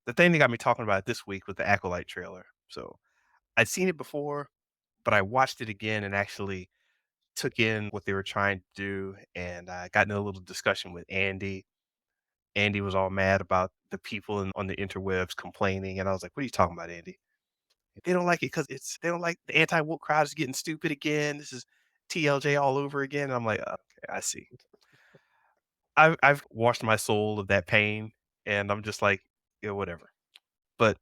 the thing that got me talking about it this week was the Acolyte trailer. So I'd seen it before, but I watched it again and actually took in what they were trying to do, and I got in a little discussion with Andy. Andy was all mad about the people on the interwebs complaining, and I was like, "What are you talking about, Andy? They don't like it because they don't like the anti woke crowd is getting stupid again. This is TLJ all over again." And I'm like, "Okay, I see." I've washed my soul of that pain, and I'm just like, yeah, whatever. But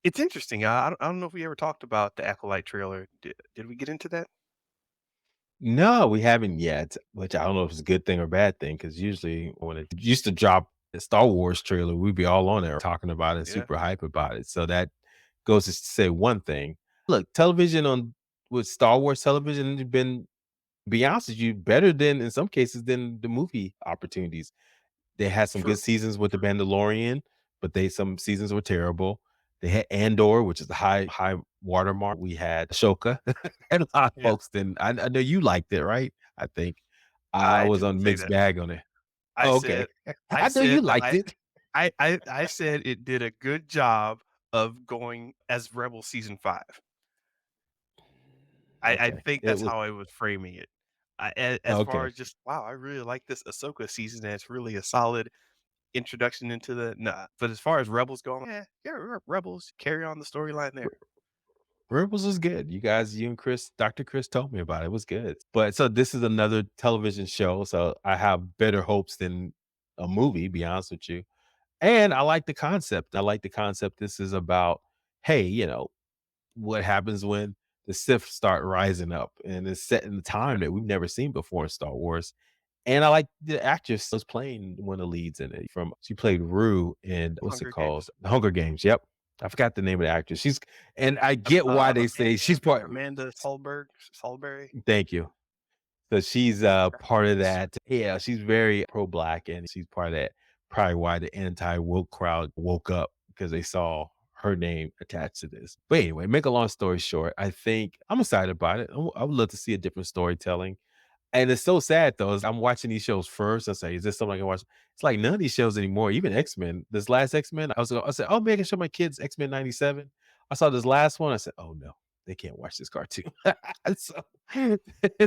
it's interesting. I don't know if we ever talked about the Acolyte trailer. Did we get into that? No, we haven't yet, which I don't know if it's a good thing or bad thing, because usually when it used to drop the Star Wars trailer, we'd be all on there talking about it, Yeah, super hype about it. So that goes to say one thing. Look, television on with Star Wars television has been, be honest with you, better than in some cases than the movie opportunities. They had some true. good seasons with The Mandalorian, but they some seasons were terrible. They had Andor, which is the high watermark. We had Ashoka, and a lot of Yeah, folks didn't. I know you liked it, right? I think I I was didn't on say mixed that. bag on it. I Oh, okay. said, I I know you said that liked it. I said it did a good job of going as Rebel season 5. I Okay, think it that's was how I was framing it. As far okay. as just, wow, I really like this Ahsoka season, and it's really a solid introduction into the nah. But as far as Rebels go, yeah, yeah, Rebels carry on the storyline there. Rebels was good. You guys, you and Chris, Dr. Chris told me about it. It was good. But so this is another television show, so I have better hopes than a movie, be honest with you. And I like the concept. I like the concept. This is about, hey, what happens when the Sith start rising up, and it's set in the Okay, time that we've never seen before in Star Wars. And I like the actress was playing one of the leads in it. From She played Rue in what's it Hunger called? Games. The Hunger Games. Yep. I forgot the name of the actress. And I get why they say she's part. Amanda Solberry. Thank you. So she's Okay. part of that. Yeah, she's very pro-black, and she's part of that. Probably why the anti-woke crowd woke up because they saw her name attached to this. But anyway, make a long story short, I think I'm excited about it. I would love to see a different storytelling. And it's so sad though, is I'm watching these shows first. I say, is this something I can watch? It's like none of these shows anymore. Even X-Men. This last X-Men, I said, oh man, I can show my kids X-Men 97. I saw this last one. I said, oh no, they can't watch this cartoon. so,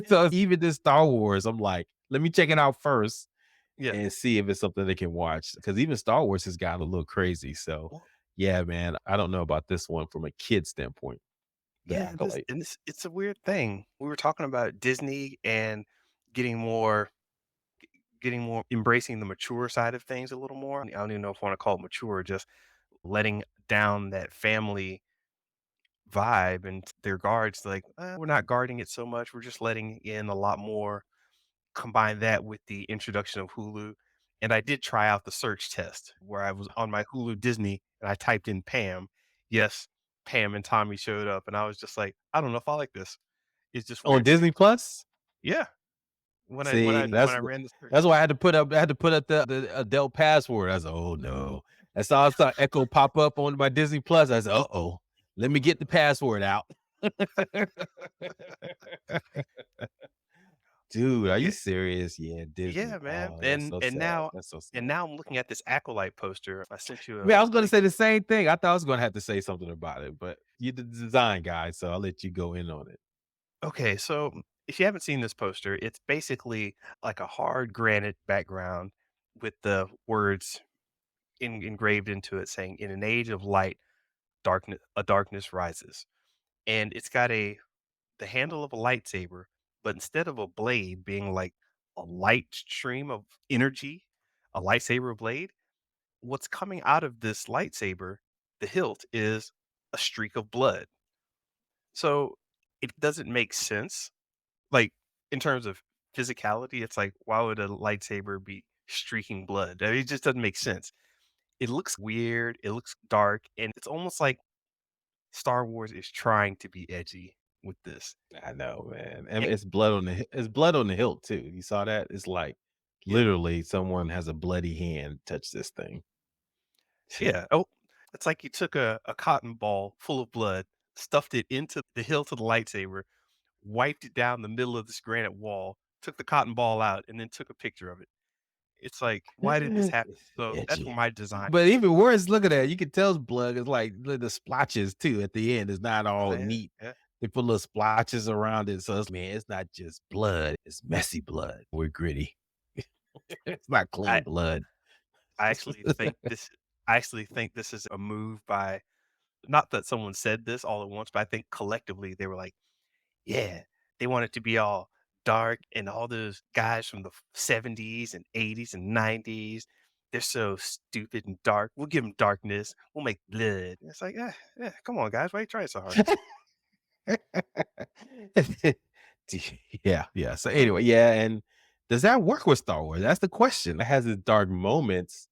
so even this Star Wars, I'm like, let me check it out first Yeah. and see if it's something they can watch. Because even Star Wars has gotten a little crazy. So Well, yeah, man, I don't know about this one from a kid standpoint. The yeah, Acolyte. this it's a weird thing. We were talking about Disney and getting more getting more embracing the mature side of things a little more. I don't even know if I wanna call it mature, just letting down that family vibe and their guards like, we're not guarding it so much, we're just letting in a lot more." Combine that with the introduction of Hulu, and I did try out the search test where I was on my Hulu Disney and I typed in Pam. Yes, Pam and Tommy showed up, and I was just like, "I don't know if I like this." It's just On weird to me. Disney Plus? Yeah, when I when See, I when I ran the search. that's why I had to put up the Adele password. I said, "Oh no." I saw Echo pop up on my Disney Plus. I said, "Uh-oh, let me get the password out." Dude, are you Yeah, serious? Yeah, Disney. yeah, man, Oh, that's so sad. That's so and sad. now I'm looking at this Acolyte poster. I sent you Man, I a was gonna link. say the same thing. I thought I was gonna have to say something about it, but you're the design guy, so I'll let you go in on it. Okay, so if you haven't seen this poster, it's basically like a hard granite background with the words engraved into it saying, "In an age of light, darkness rises." And it's got the handle of a lightsaber, but instead of a blade being like a light stream of energy, a lightsaber blade, what's coming out of this lightsaber, the hilt, is a streak of blood. So it doesn't make sense. Like, in terms of physicality, it's like, why would a lightsaber be streaking blood? I mean, it just doesn't make sense. It looks weird, it looks dark, and it's almost like Star Wars is trying to be edgy with this. I know, man. And And it's blood on the hilt too. You saw that? It's like yeah, literally someone has a bloody hand touch this thing. yeah. Oh, it's like you took a cotton ball full of blood, stuffed it into the hilt of the lightsaber, wiped it down the middle of this granite wall, took the cotton ball out, and then took a picture of it. It's like, why did this happen? So that's where Edgy. my design. But even worse, look at that. You can tell it's blood. It's like the splotches too at the end. It's not Oh all yeah, neat. yeah. They put little splotches around it. So it's, man, it's not just blood. It's messy blood. We're gritty. It's not I clean blood. I actually think this. I actually think this is a move by, not that someone said this all at once, but I think collectively they were like, yeah, they want it to be all dark, and all those guys from the 70s and 80s and 90s, they're so stupid and dark. We'll give them darkness. We'll make blood. It's like, come on, guys. Why are you trying so hard? Yeah, yeah. So anyway, yeah, and does that work with Star Wars? That's the question. It has its dark moments,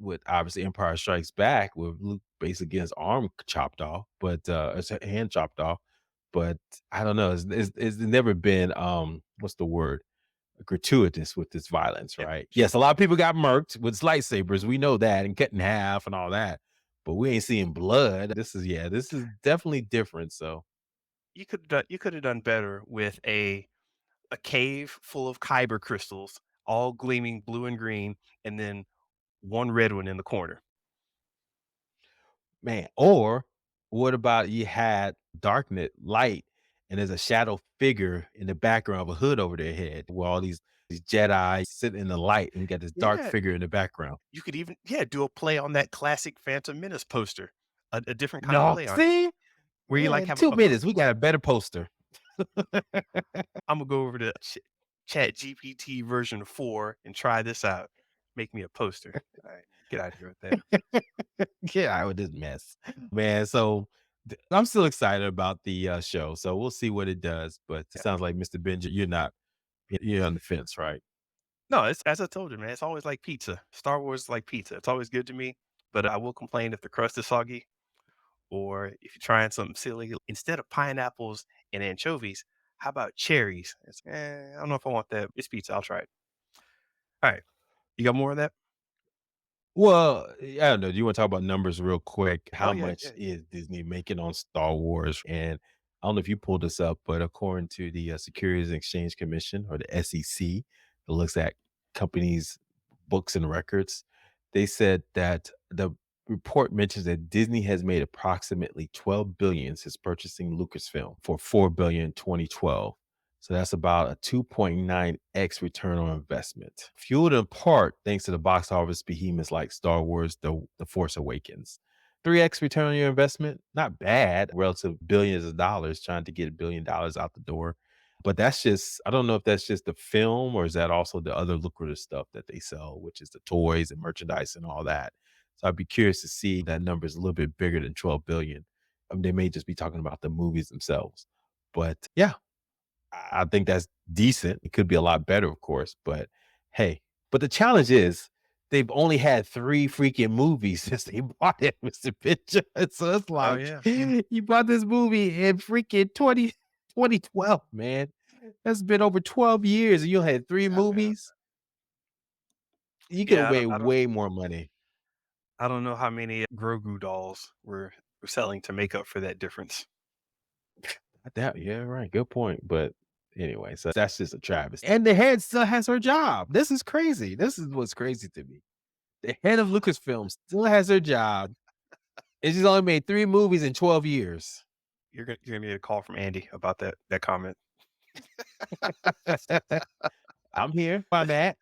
with obviously Empire Strikes Back, with Luke basically getting his arm chopped off, but his hand chopped off. But I don't know. It's never been what's the word? Gratuitous with this violence, Yep. right? Yes, a lot of people got murked with lightsabers. We know that, and cut in half and all that. But we ain't seeing blood. This is definitely different. So You could have done better with a cave full of kyber crystals, all gleaming blue and green, and then one red one in the corner. man, or what about you had darknet light and there's a shadow figure in the background of a hood over their head where all these Jedi sit in the light and you got this dark Yeah, figure in the background. you could even, yeah, do a play on that classic Phantom Menace poster, a different kind of No, play on it, see? where you, Yeah, like, in have two a group. minutes, we got a better poster. Imma go over to ChatGPT version 4 and try this out. Make me a poster. Alright, get out of here with that. Get out with this mess. Man, so I'm still excited about the show. So we'll see what it does. But it Yeah. sounds like Mr. Benja, you're not, you're on the fence, right? No, it's, as I told you, man, it's always like pizza. Star Wars is like pizza. It's always good to me, but I will complain if the crust is soggy, or if you're trying something silly. Instead of pineapples and anchovies, how about cherries? I don't know if I want that. It's pizza. I'll try it. Alright. You got more of that? Well, I don't know. Do you want to talk about numbers real quick? Oh, How yeah, much yeah. is Disney making on Star Wars? And I don't know if you pulled this up, but according to the Securities and Exchange Commission, or the SEC, that looks at companies' books and records, they said that the report mentions that Disney has made approximately 12 billion since purchasing Lucasfilm for 4 billion in 2012. So that's about a 2.9x return on investment. Fueled in part thanks to the box office behemoths like Star Wars, The Force Awakens. 3x return on your investment, not bad relative billions of dollars trying to get $1 billion out the door. But that's just, I don't know if that's just the film or is that also the other lucrative stuff that they sell, which is the toys and merchandise and all that. So I'd be curious to see if that number is a little bit bigger than 12 billion. I mean, they may just be talking about the movies themselves. But yeah, I think that's decent. It could be a lot better, of course, but hey. But the challenge is they've only had 3 freaking movies since they bought it, Mr. Pitcher. So it's Oh, like, yeah. you bought this movie in freaking 2012, man. That's been over 12 years and you had 3 Yeah, man. movies. You could have Yeah, made way more money. I don't know how many Grogu dolls were selling to make up for that difference. I doubt, yeah, right. Good point. But anyway, so that's just a travesty. And the head still has her job. This is crazy. This is what's crazy to me. The head of Lucasfilm still has her job, and she's only made 3 movies in 12 years. You're gonna get a call from Andy about that comment. I'm here. I'm at.